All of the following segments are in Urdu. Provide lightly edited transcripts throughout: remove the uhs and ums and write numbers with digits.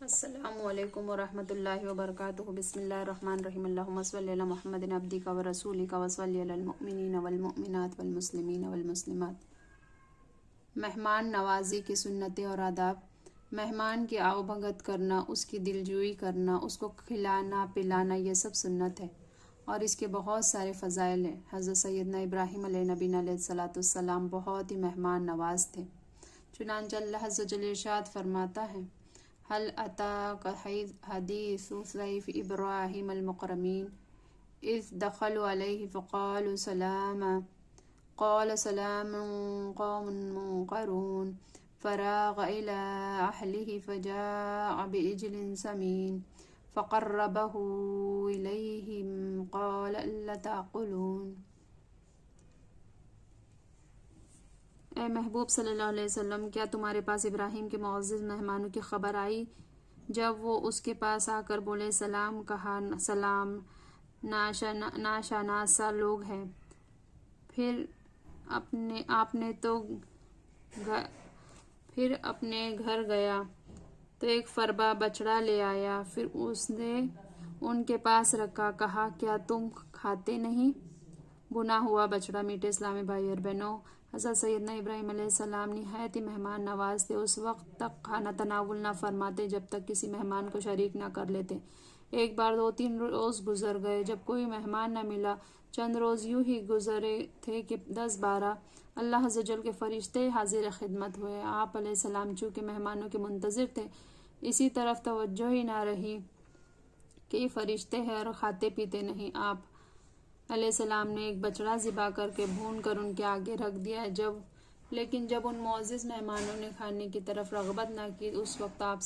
السلام علیکم ورحمۃ اللہ وبرکاتہ۔ بسم اللہ الرحمن الرحیم۔ اللہم صلی علی محمد عبدک ورسولک وصلی علی المؤمنین والمؤمنات والمسلمین والمسلمات۔ مہمان نوازی کی سنتیں اور آداب۔ مہمان کی آؤ بھگت کرنا، اس کی دلجوئی کرنا، اس کو کھلانا پلانا، یہ سب سنت ہے اور اس کے بہت سارے فضائل ہیں۔ حضرت سیدنا ابراہیم علیہ نبی علیہ الصلوۃ والسلام بہت ہی مہمان نواز تھے، چنانچہ اللہ عز و جل ارشاد فرماتا ہے: هل أتاك حديث ضيف إبراهيم المكرمين إذ دخلوا عليه فقالوا سلاما قال سلام قوم منكرون فراغ إلى أهله فجاء بعجل سمين فقربه إليهم قال ألا تأكلون۔ اے محبوب صلی اللہ علیہ وسلم، کیا تمہارے پاس ابراہیم کے معزز مہمانوں کی خبر آئی جب وہ اس کے پاس آ کر بولے؟ سلام کہا، سلام، ناشناسا لوگ ہیں۔ پھر اپنے گھر گیا تو ایک فربا بچڑا لے آیا، پھر اس نے ان کے پاس رکھا، کہا کیا تم کھاتے نہیں؟ بنا ہوا بچڑا۔ میٹھے اسلامی بھائی اور بہنوں، حضرت سیدنا ابراہیم علیہ السلام نہایت ہی مہمان نواز تھے۔ اس وقت تک کھانا تناول نہ فرماتے جب تک کسی مہمان کو شریک نہ کر لیتے۔ ایک بار 2-3 روز گزر گئے، جب کوئی مہمان نہ ملا۔ چند روز یوں ہی گزرے تھے کہ 10-12 اللہ عز و جل کے فرشتے حاضر خدمت ہوئے۔ آپ علیہ السلام چونکہ مہمانوں کے منتظر تھے، اسی طرف توجہ ہی نہ رہی کہ یہ فرشتے ہیں اور کھاتے پیتے نہیں۔ آپ علیہ السلام نے ایک بچڑا ذبح کر کے بھون کر ان کے آگے رکھ دیا۔ لیکن جب ان معزز مہمانوں نے کھانے کی طرف رغبت نہ کی، اس وقت آپ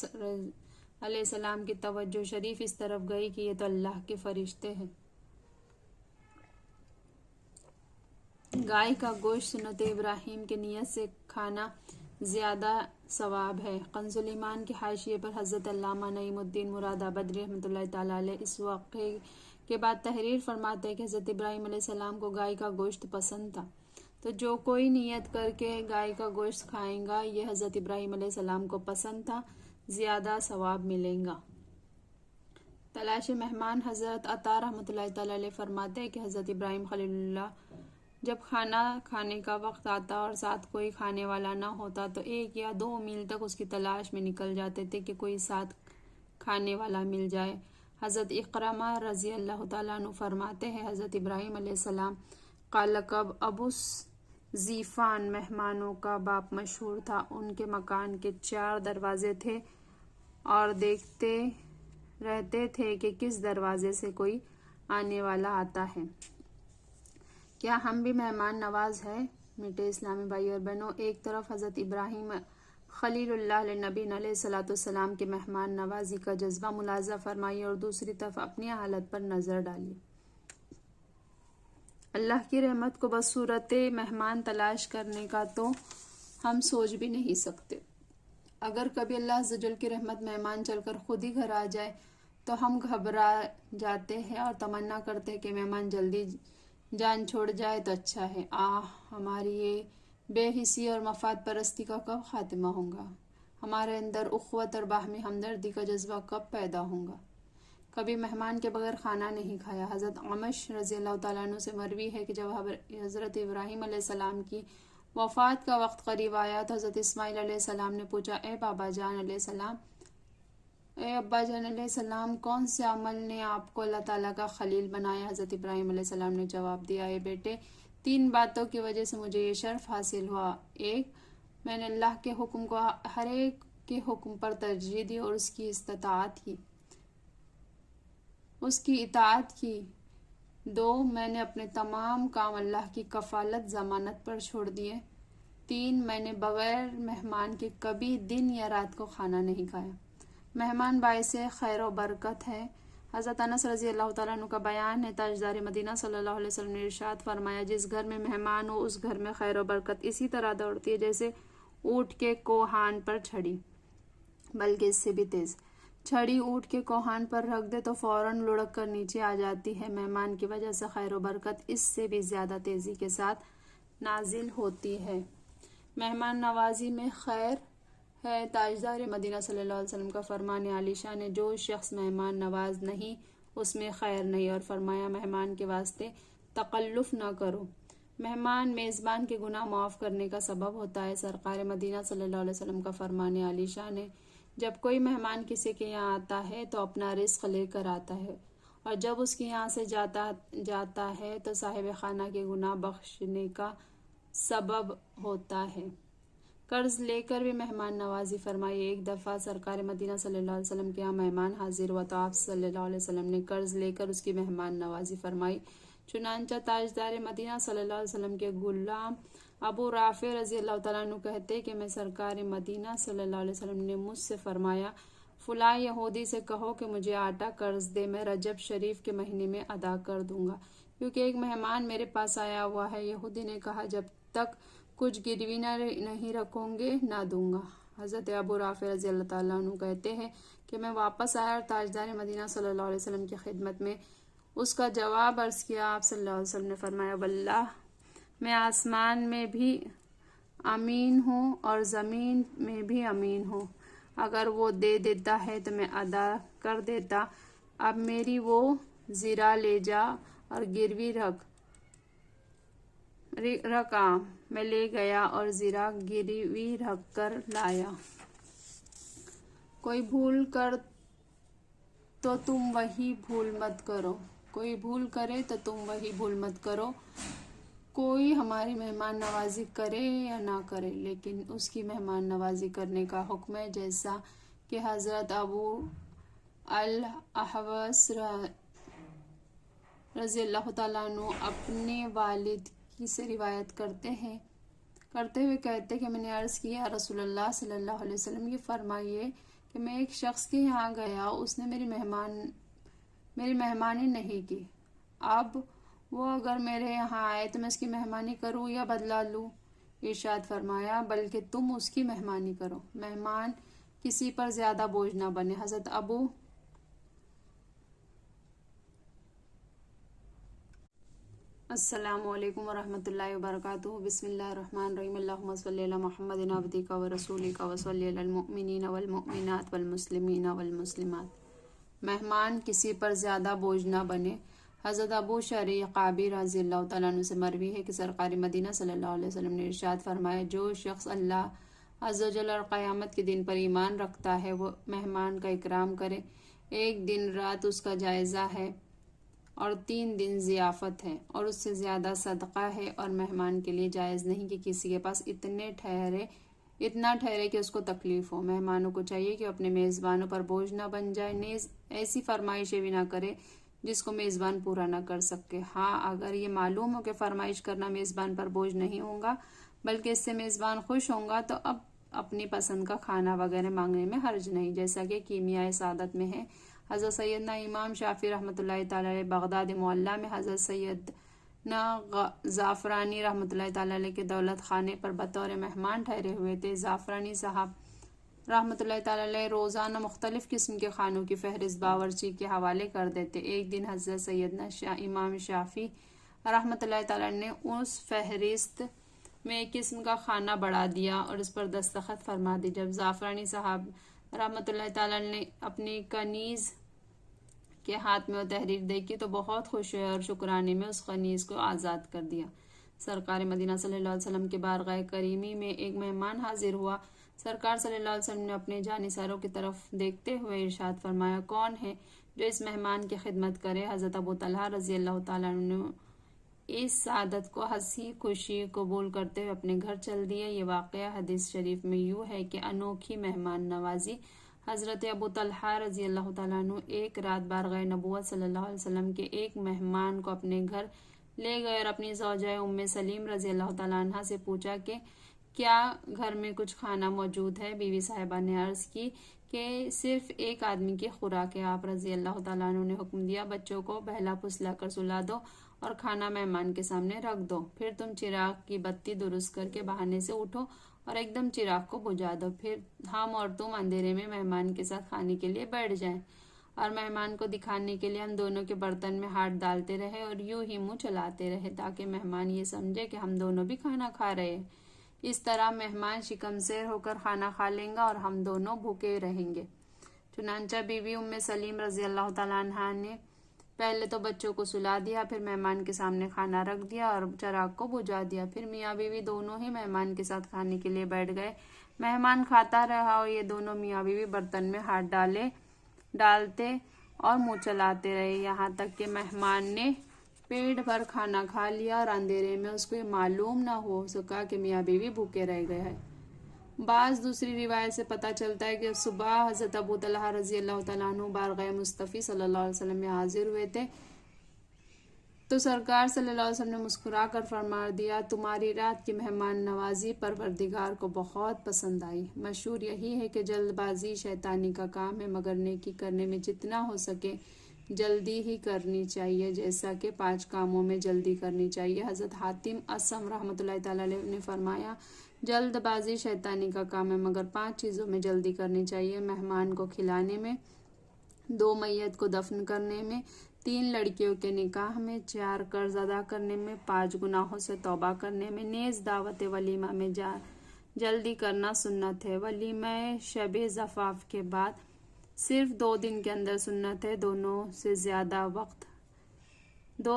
علیہ السلام کی توجہ شریف اس طرف گئی کہ یہ تو اللہ کے فرشتے ہیں۔ گائے کا گوشت سنت ابراہیم کی نیت سے کھانا زیادہ ثواب ہے۔ کنز ایمان کے حاشیے پر حضرت علامہ نعیم الدین مراد آبادی رحمۃ اللہ تعالیٰ علیہ اس واقعے کے بعد تحریر فرماتے ہیں کہ حضرت ابراہیم علیہ السلام کو گائے کا گوشت پسند تھا، تو جو کوئی نیت کر کے گائے کا گوشت کھائے گا، یہ حضرت ابراہیم علیہ السلام کو پسند تھا، زیادہ ثواب ملے گا۔ تلاش مہمان۔ حضرت عطا رحمۃ اللہ تعالیٰ علیہ فرماتے ہیں کہ حضرت ابراہیم خلیل اللہ جب کھانا کھانے کا وقت آتا اور ساتھ کوئی کھانے والا نہ ہوتا تو 1 یا 2 میل تک اس کی تلاش میں نکل جاتے تھے کہ کوئی ساتھ کھانے والا مل جائے۔ حضرت اکرمہ رضی اللہ تعالیٰ عنہ فرماتے ہیں حضرت ابراہیم علیہ السلام کا لقب ابو ذیفان مہمانوں کا باپ مشہور تھا۔ ان کے مکان کے 4 دروازے تھے اور دیکھتے رہتے تھے کہ کس دروازے سے کوئی آنے والا آتا ہے۔ کیا ہم بھی مہمان نواز ہیں؟ میٹھے اسلامی بھائی اور بہنوں، ایک طرف حضرت ابراہیم خلیل اللہ علیہ نبی علیہ الصلوۃ والسلام کے مہمان نوازی کا جذبہ ملاحظہ فرمائیے اور دوسری طرف اپنی حالت پر نظر ڈالیے۔ اللہ کی رحمت کو بصورت مہمان تلاش کرنے کا تو ہم سوچ بھی نہیں سکتے۔ اگر کبھی اللہ عز و جل کی رحمت مہمان چل کر خود ہی گھر آ جائے تو ہم گھبرا جاتے ہیں اور تمنا کرتے ہیں کہ مہمان جلدی جان چھوڑ جائے تو اچھا ہے۔ ہماری یہ بے حسی اور مفاد پرستی کا کب خاتمہ ہوگا؟ ہمارے اندر اخوت اور باہمی ہمدردی کا جذبہ کب پیدا ہوگا؟ کبھی مہمان کے بغیر کھانا نہیں کھایا۔ حضرت عمش رضی اللہ تعالیٰ عنہ سے مروی ہے کہ جب حضرت ابراہیم علیہ السلام کی وفات کا وقت قریب آیا تو حضرت اسماعیل علیہ السلام نے پوچھا، اے بابا جان علیہ السلام، اے ابا جان علیہ السلام، کون سے عمل نے آپ کو اللہ تعالیٰ کا خلیل بنایا؟ حضرت ابراہیم علیہ السلام نے جواب دیا، اے بیٹے، 3 باتوں کی وجہ سے مجھے یہ شرف حاصل ہوا۔ 1، میں نے اللہ کے حکم کو ہر ایک کے حکم پر ترجیح دی اور اس کی اطاعت کی۔ 2، میں نے اپنے تمام کام اللہ کی کفالت ضمانت پر چھوڑ دیے۔ 3، میں نے بغیر مہمان کے کبھی دن یا رات کو کھانا نہیں کھایا۔ مہمان باعث خیر و برکت ہے۔ حضرت انس رضی اللہ تعالیٰ عنہ کا بیان ہے، تاجدار مدینہ صلی اللہ علیہ وسلم نے ارشاد فرمایا، جس گھر میں مہمان ہو اس گھر میں خیر و برکت اسی طرح دوڑتی ہے جیسے اونٹ کے کوہان پر چھڑی، بلکہ اس سے بھی تیز۔ چھڑی اونٹ کے کوہان پر رکھ دے تو فوراً لڑک کر نیچے آ جاتی ہے۔ مہمان کی وجہ سے خیر و برکت اس سے بھی زیادہ تیزی کے ساتھ نازل ہوتی ہے۔ مہمان نوازی میں خیر ہے تاجدار مدینہ صلی اللہ علیہ وسلم کا فرمان عالی شان ہے، جو شخص مہمان نواز نہیں اس میں خیر نہیں، اور فرمایا مہمان کے واسطے تکلف نہ کرو۔ مہمان میزبان کے گناہ معاف کرنے کا سبب ہوتا ہے۔ سرکار مدینہ صلی اللہ علیہ وسلم کا فرمان عالی شان ہے، جب کوئی مہمان کسی کے یہاں آتا ہے تو اپنا رزق لے کر آتا ہے، اور جب اس کے یہاں سے جاتا ہے تو صاحب خانہ کے گناہ بخشنے کا سبب ہوتا ہے۔ قرض لے کر بھی مہمان نوازی فرمائی۔ ایک دفعہ سرکار مدینہ صلی اللہ علیہ وسلم کے یہاں مہمان حاضر ہوا تو آپ صلی اللہ علیہ وسلم نے قرض لے کر اس کی مہمان نوازی فرمائی۔ چنانچہ تاجدار مدینہ صلی اللہ علیہ وسلم کے غلام ابو رافع رضی اللہ تعالیٰ عنہ کہتے کہ میں سرکار مدینہ صلی اللہ علیہ وسلم نے مجھ سے فرمایا، فلاں یہودی سے کہو کہ مجھے آٹا قرض دے، میں رجب شریف کے مہینے میں ادا کر دوں گا، کیونکہ ایک مہمان میرے پاس آیا ہوا ہے۔ یہودی نے کہا، جب تک کچھ گروی نہیں رکھوں گے نہ دوں گا۔ حضرت ابو رافع رضی اللہ تعالیٰ عنہ کہتے ہیں کہ میں واپس آیا اور تاجدار مدینہ صلی اللہ علیہ وسلم کی خدمت میں اس کا جواب عرض کیا۔ آپ صلی اللہ علیہ وسلم نے فرمایا، واللہ میں آسمان میں بھی امین ہوں اور زمین میں بھی امین ہوں، اگر وہ دے دیتا ہے تو میں ادا کر دیتا، اب میری وہ زیرہ لے جا اور گروی رکھا، میں لے گیا اور زیرہ گروی رکھ کر لایا۔ کوئی بھول کر تو تم وہی بھول مت کرو، کوئی بھول کرے تو تم وہی بھول مت کرو۔ کوئی ہماری مہمان نوازی کرے یا نہ کرے، لیکن اس کی مہمان نوازی کرنے کا حکم ہے، جیسا کہ حضرت ابو الاحوص رضی اللہ تعالیٰ عنہ اپنے والد کی سے روایت کرتے ہوئے کہتے کہ میں نے عرض کیا، رسول اللہ صلی اللہ علیہ وسلم یہ فرمائیے کہ میں ایک شخص کے یہاں گیا، اس نے میری مہمانی نہیں کی، اب وہ اگر میرے یہاں آئے تو میں اس کی مہمانی کروں یا بدلہ لوں؟ ارشاد فرمایا، بلکہ تم اس کی مہمانی کرو، مہمان کسی پر زیادہ بوجھ نہ بنے۔ حضرت ابو السلام علیکم ورحمۃ اللہ وبرکاتہ۔ بسم اللہ الرحمن الرحیم، اللہم صلی علی محمد عبدک و رسولک و صلی علی المؤمنین والمؤمنات والمسلمین والمسلمات۔ مہمان کسی پر زیادہ بوجھ نہ بنے۔ حضرت ابو شریقابی رضی اللہ تعالیٰ عنہ سے مروی ہے کہ سرکار مدینہ صلی اللہ علیہ وسلم نے ارشاد فرمایا، جو شخص اللہ عز و جل اور قیامت کے دن پر ایمان رکھتا ہے وہ مہمان کا اکرام کرے۔ ایک دن رات اس کا جائزہ ہے اور 3 دن ضیافت ہے، اور اس سے زیادہ صدقہ ہے، اور مہمان کے لیے جائز نہیں کہ کسی کے پاس اتنا ٹھہرے کہ اس کو تکلیف ہو۔ مہمانوں کو چاہیے کہ اپنے میزبانوں پر بوجھ نہ بن جائے، نیز ایسی فرمائشیں بھی نہ کرے جس کو میزبان پورا نہ کر سکے۔ ہاں، اگر یہ معلوم ہو کہ فرمائش کرنا میزبان پر بوجھ نہیں ہوگا بلکہ اس سے میزبان خوش ہوگا تو اب اپنی پسند کا کھانا وغیرہ مانگنے میں حرج نہیں، جیسا کہ کیمیائے سعادت میں ہے۔ حضرت سیدنا امام شافعی رحمۃ اللہ تعالیٰ علیہ بغداد معلیٰ میں حضرت سیدنا زعفرانی رحمۃ اللہ تعالیٰ علیہ کے دولت خانے پر بطور مہمان ٹھہرے ہوئے تھے۔ زعفرانی صاحب رحمۃ اللہ تعالیٰ علیہ روزانہ مختلف قسم کے کھانوں کی فہرست باورچی کے حوالے کر دیتے۔ ایک دن حضرت سیدنا امام شافعی رحمۃ اللہ تعالیٰ نے اس فہرست میں ایک قسم کا کھانا بڑھا دیا اور اس پر دستخط فرما دی۔ جب زعفرانی صاحب رحمۃ اللہ تعالیٰ نے اپنی کنیز کے ہاتھ میں وہ تحریر دیکھی تو بہت خوش ہوئے اور شکرانے میں اس کنیز کو آزاد کر دیا۔ سرکار مدینہ صلی اللہ علیہ وسلم کے بارگاہ کریمی میں ایک مہمان حاضر ہوا۔ سرکار صلی اللہ علیہ وسلم نے اپنے جانثاروں کی طرف دیکھتے ہوئے ارشاد فرمایا، کون ہے جو اس مہمان کی خدمت کرے؟ حضرت ابو طلحہ رضی اللہ تعالیٰ عنہ اس سعادت کو ہنسی خوشی قبول کرتے ہوئے اپنے گھر چل دیے۔ یہ واقعہ حدیث شریف میں یوں ہے کہ انوکھی مہمان نوازی۔ حضرت ابو طلحہ رضی اللہ تعالیٰ عنہ ایک رات بارگاہ نبوت صلی اللہ علیہ وسلم کے ایک مہمان کو اپنے گھر لے گئے اور اپنی زوجہ ام سلیم رضی اللہ تعالیٰ عنہ سے پوچھا کہ کیا گھر میں کچھ کھانا موجود ہے؟ بیوی صاحبہ نے عرض کی کہ صرف ایک آدمی کی خوراک ہے۔ آپ رضی اللہ تعالیٰ عنہ نے حکم دیا، بچوں کو بہلا پھسلا کر سلا دو اور کھانا مہمان کے سامنے رکھ دو، پھر تم چراغ کی بتی درست کر کے بہانے سے اٹھو اور ایک دم چراغ کو بجھا دو، پھر ہم اور تم اندھیرے میں مہمان کے ساتھ کھانے کے لیے بیٹھ جائیں، اور مہمان کو دکھانے کے لیے ہم دونوں کے برتن میں ہاتھ ڈالتے رہے اور یوں ہی منہ چلاتے رہے تاکہ مہمان یہ سمجھے کہ ہم دونوں بھی کھانا کھا رہے ہیں۔ اس طرح مہمان شکمسیر ہو کر کھانا کھا لیں گا اور ہم دونوں بھوکے رہیں گے۔ چنانچہ بی بی ام سلیم رضی اللہ تعالیٰ عنہ نے پہلے تو بچوں کو سلا دیا، پھر مہمان کے سامنے کھانا رکھ دیا اور چراغ کو بجھا دیا۔ پھر میاں بیوی دونوں ہی مہمان کے ساتھ کھانے کے لیے بیٹھ گئے۔ مہمان کھاتا رہا اور یہ دونوں میاں بیوی برتن میں ہاتھ ڈالتے اور منہ چلاتے رہے، یہاں تک کہ مہمان نے پیٹ بھر کھانا کھا لیا اور اندھیرے میں اس کو یہ معلوم نہ ہو سکا کہ میاں بیوی بھوکے رہ گئے ہیں۔ بعض دوسری روایت سے پتہ چلتا ہے کہ صبح حضرت ابو طلحہ رضی اللہ تعالیٰ عنہ بارگاہ مصطفی صلی اللہ علیہ وسلم میں حاضر ہوئے تھے تو سرکار صلی اللہ علیہ وسلم نے مسکرا کر فرما دیا، تمہاری رات کی مہمان نوازی پروردگار کو بہت پسند آئی۔ مشہور یہی ہے کہ جلد بازی شیطانی کا کام ہے، مگر نیکی کرنے میں جتنا ہو سکے جلدی ہی کرنی چاہیے، جیسا کہ 5 کاموں میں جلدی کرنی چاہیے۔ حضرت حاتم اصم رحمۃ اللہ تعالیٰ علیہ نے فرمایا، جلد بازی شیطانی کا کام ہے، مگر 5 چیزوں میں جلدی کرنی چاہیے: مہمان کو کھلانے میں، 2 میت کو دفن کرنے میں، 3 لڑکیوں کے نکاح میں، 4 قرض ادا کرنے میں، 5 گناہوں سے توبہ کرنے میں، نیز دعوت ولیمہ میں جلدی کرنا سنت ہے۔ ولیمہ شب زفاف کے بعد صرف 2 دن کے اندر سنت ہے، 2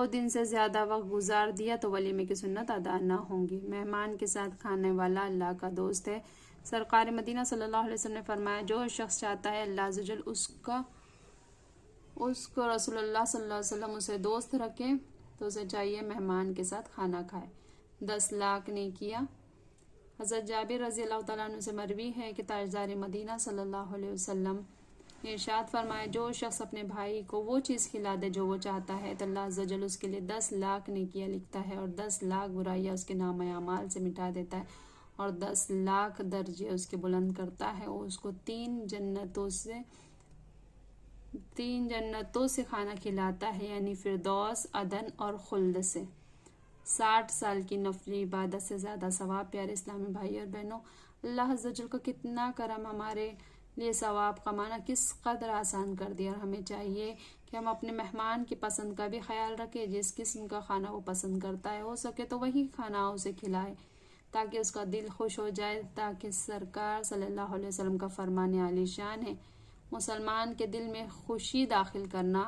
دن سے زیادہ وقت گزار دیا تو ولیمے کی سنت ادا نہ ہوں گی۔ مہمان کے ساتھ کھانے والا اللہ کا دوست ہے۔ سرکار مدینہ صلی اللہ علیہ وسلم نے فرمایا، جو شخص چاہتا ہے اللہ عز و جل اس کو رسول اللہ صلی اللہ علیہ وسلم اسے دوست رکھے تو اسے چاہیے مہمان کے ساتھ کھانا کھائے۔ 10 لاکھ نیکیاں۔ حضرت جابر رضی اللہ تعالیٰ عنہ سے مروی ہے کہ تاجدار مدینہ صلی اللہ علیہ وسلم نے ارشاد فرمایا، جو شخص اپنے بھائی کو وہ چیز کھلا دے جو وہ چاہتا ہے تو اللہ عز و جل اس کے لیے 10 لاکھ نیکیاں لکھتا ہے اور 10 لاکھ برائیاں اس کے نامہ اعمال سے مٹا دیتا ہے اور 10 لاکھ درجے اس کے بلند کرتا ہے اور اس کو 3 جنتوں سے کھانا کھلاتا ہے، یعنی فردوس، عدن اور خلد سے۔ 60 سال کی نفلی عبادت سے زیادہ ثواب۔ پیارے اسلامی بھائی اور بہنوں، اللہ عز و جل کا کتنا کرم، ہمارے لیے ثواب کمانا کس قدر آسان کر دیا، اور ہمیں چاہیے کہ ہم اپنے مہمان کی پسند کا بھی خیال رکھیں۔ جس قسم کا کھانا وہ پسند کرتا ہے ہو سکے تو وہی کھانا اسے کھلائے تاکہ اس کا دل خوش ہو جائے، تاکہ سرکار صلی اللہ علیہ وسلم کا فرمان عالی شان ہے، مسلمان کے دل میں خوشی داخل کرنا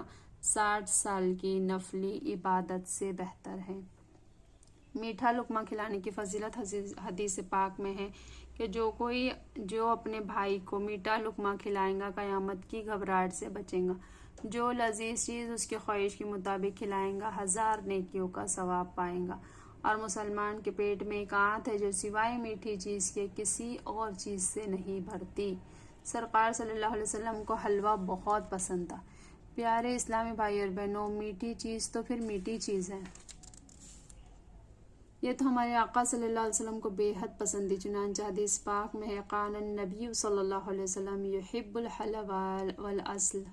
60 سال کی نفلی عبادت سے بہتر ہے۔ میٹھا لقمہ کھلانے کی فضیلت۔ حدیث پاک میں ہے کہ جو اپنے بھائی کو میٹھا لقمہ کھلائے گا قیامت کی گھبراہٹ سے بچے گا، جو لذیذ چیز اس کی خواہش کے مطابق کھلائے گا 1000 نیکیوں کا ثواب پائے گا، اور مسلمان کے پیٹ میں ایک آنت ہے جو سوائے میٹھی چیز کے کسی اور چیز سے نہیں بھرتی۔ سرکار صلی اللہ علیہ وسلم کو حلوہ بہت پسند تھا۔ پیارے اسلامی بھائی اور بہنوں، میٹھی چیز تو پھر میٹھی چیز ہے، یہ تو ہمارے آقا صلی اللہ علیہ وسلم کو بے حد پسند تھی۔ چنانچہ حدیث پاک میں ہے، قال النبی صلی اللہ علیہ وسلم یحب الحلوى والعسل۔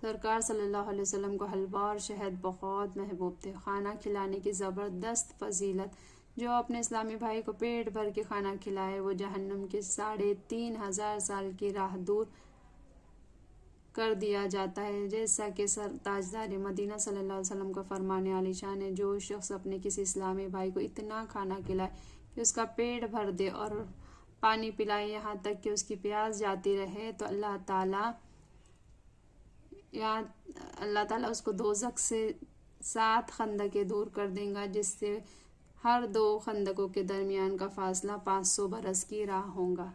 سرکار صلی اللہ علیہ وسلم کو حلوہ اور شہد بہت محبوب تھے۔ کھانا کھلانے کی زبردست فضیلت۔ جو اپنے اسلامی بھائی کو پیٹ بھر کے کھانا کھلائے وہ جہنم کے 3500 سال کی راہ دور کر دیا جاتا ہے، جیسا کہ تاجدار مدینہ صلی اللہ علیہ وسلم کا فرمان عالی شان ہے، جو شخص اپنے کسی اسلامی بھائی کو اتنا کھانا کھلائے کہ اس کا پیٹ بھر دے اور پانی پلائے یہاں تک کہ اس کی پیاس جاتی رہے، تو اللہ تعالیٰ اس کو دوزخ سے 7 خندقیں دور کر دیں گا، جس سے ہر 2 خندقوں کے درمیان کا فاصلہ 500 برس کی راہ ہوگا۔